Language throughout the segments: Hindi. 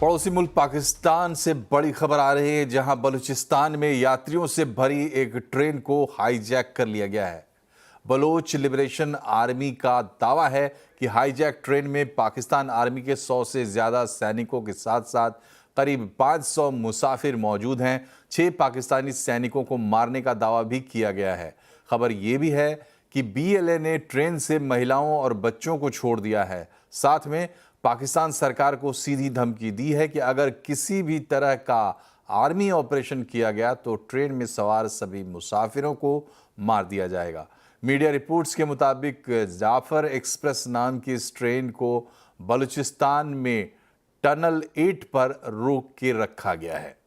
पड़ोसी मुल्क पाकिस्तान से बड़ी खबर आ रही है, जहां बलूचिस्तान में यात्रियों से भरी एक ट्रेन को हाईजैक कर लिया गया है। बलोच लिबरेशन आर्मी का दावा है कि हाईजैक ट्रेन में पाकिस्तान आर्मी के 100 से ज्यादा सैनिकों के साथ साथ करीब 500 मुसाफिर मौजूद हैं। 6 पाकिस्तानी सैनिकों को मारने का दावा भी किया गया है। खबर यह भी है कि BLA ने ट्रेन से महिलाओं और बच्चों को छोड़ दिया है। साथ में पाकिस्तान सरकार को सीधी धमकी दी है कि अगर किसी भी तरह का आर्मी ऑपरेशन किया गया तो ट्रेन में सवार सभी मुसाफिरों को मार दिया जाएगा। मीडिया रिपोर्ट्स के मुताबिक जाफर एक्सप्रेस नाम की इस ट्रेन को बलूचिस्तान में टनल 8 पर रोक के रखा गया है।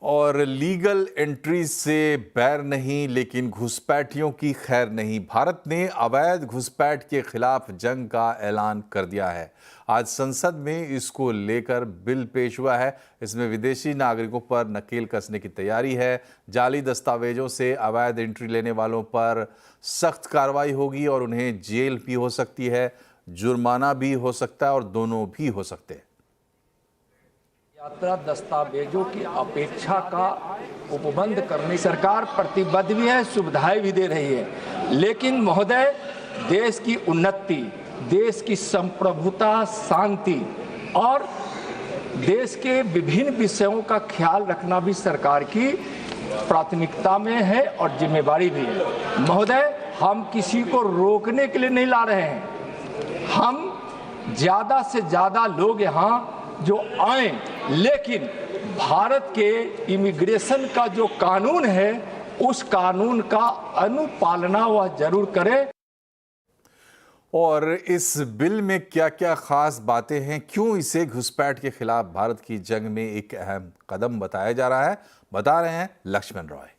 और लीगल एंट्री से बैर नहीं, लेकिन घुसपैठियों की खैर नहीं। भारत ने अवैध घुसपैठ के खिलाफ जंग का ऐलान कर दिया है। आज संसद में इसको लेकर बिल पेश हुआ है। इसमें विदेशी नागरिकों पर नकेल कसने की तैयारी है। जाली दस्तावेजों से अवैध एंट्री लेने वालों पर सख्त कार्रवाई होगी और उन्हें जेल भी हो सकती है, जुर्माना भी हो सकता है और दोनों भी हो सकते हैं। यात्रा दस्तावेजों की अपेक्षा का उपबंध करने सरकार प्रतिबद्ध भी है, सुविधाएं भी दे रही है। लेकिन महोदय, देश की उन्नति, देश की संप्रभुता, शांति और देश के विभिन्न विषयों का ख्याल रखना भी सरकार की प्राथमिकता में है और जिम्मेवारी भी है। महोदय, हम किसी को रोकने के लिए नहीं ला रहे हैं। हम ज्यादा से ज्यादा लोग यहाँ जो आए, लेकिन भारत के इमिग्रेशन का जो कानून है उस कानून का अनुपालना वह जरूर करे। और इस बिल में क्या क्या खास बातें हैं, क्यों इसे घुसपैठ के खिलाफ भारत की जंग में एक अहम कदम बताया जा रहा है, बता रहे हैं लक्ष्मण रॉय।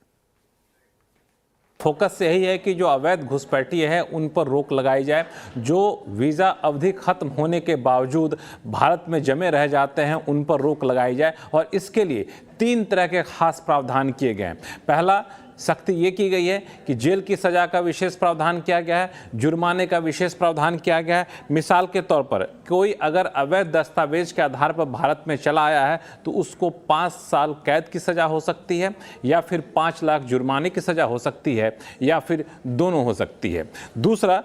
फोकस यही है कि जो अवैध घुसपैठी है उन पर रोक लगाई जाए। जो वीज़ा अवधि खत्म होने के बावजूद भारत में जमे रह जाते हैं उन पर रोक लगाई जाए और इसके लिए 3 तरह के खास प्रावधान किए गए हैं। पहला, सख्ती ये की गई है कि जेल की सज़ा का विशेष प्रावधान किया गया है, जुर्माने का विशेष प्रावधान किया गया है। मिसाल के तौर पर कोई अगर अवैध दस्तावेज के आधार पर भारत में चला आया है तो उसको 5 साल कैद की सज़ा हो सकती है या फिर 5 लाख जुर्माने की सज़ा हो सकती है या फिर दोनों हो सकती है। दूसरा,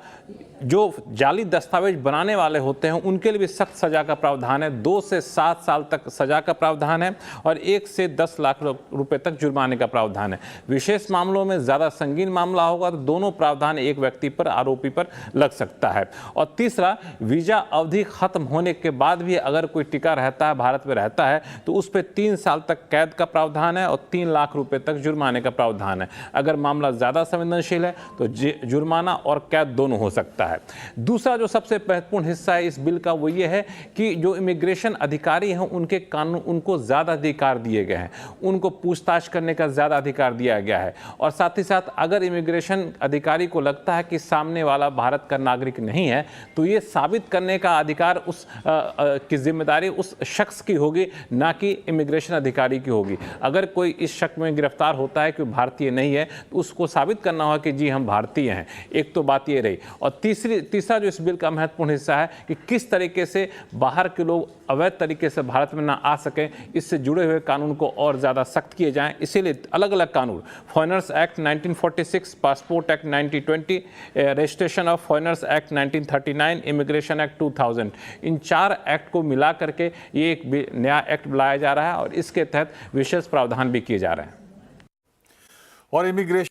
जो जाली दस्तावेज बनाने वाले होते हैं उनके लिए भी सख्त सज़ा का प्रावधान है। 2 से 7 साल तक सज़ा का प्रावधान है और 1 से 10 लाख रुपए तक जुर्माने का प्रावधान है। विशेष मामलों में ज़्यादा संगीन मामला होगा तो दोनों प्रावधान एक व्यक्ति पर, आरोपी पर लग सकता है। और तीसरा, वीज़ा अवधि खत्म होने के बाद भी अगर कोई टिका रहता है, भारत में रहता है, तो उस पर 3 साल तक कैद का प्रावधान है और 3 लाख रुपए तक जुर्माने का प्रावधान है। अगर मामला ज़्यादा संवेदनशील है तो जुर्माना और कैद दोनों हो सकता है। दूसरा जो सबसे महत्वपूर्ण हिस्सा है इस बिल का वो ये है कि जो इमिग्रेशन अधिकारी हैं उनके कानून, उनको ज़्यादा अधिकार दिए गए हैं, उनको पूछताछ करने का ज़्यादा अधिकार दिया गया है। और साथ ही साथ अगर इमिग्रेशन अधिकारी को लगता है कि सामने वाला भारत का नागरिक नहीं है तो ये साबित करने का अधिकार उस की जिम्मेदारी उस शख्स की होगी, ना कि इमिग्रेशन अधिकारी की होगी। अगर कोई इस शक में गिरफ्तार होता है कि भारतीय नहीं है तो उसको साबित करना होगा कि जी हम भारतीय हैं। एक तो बात ये रही। और तीसरा जो इस बिल का महत्वपूर्ण हिस्सा है कि किस तरीके से बाहर के लोग अवैध तरीके से भारत में ना आ सकें, इससे जुड़े हुए कानून को और ज़्यादा सख्त किए जाएं। इसीलिए अलग अलग कानून, foreigners act 1946, passport act 1920, registration of foreigners act 1939, immigration act 2000, in 4 act को मिला करके ये एक नया एक्ट लाया जा रहा है और इसके तहत विशेष प्रावधान भी किए जा रहे हैं। और इमिग्रेशन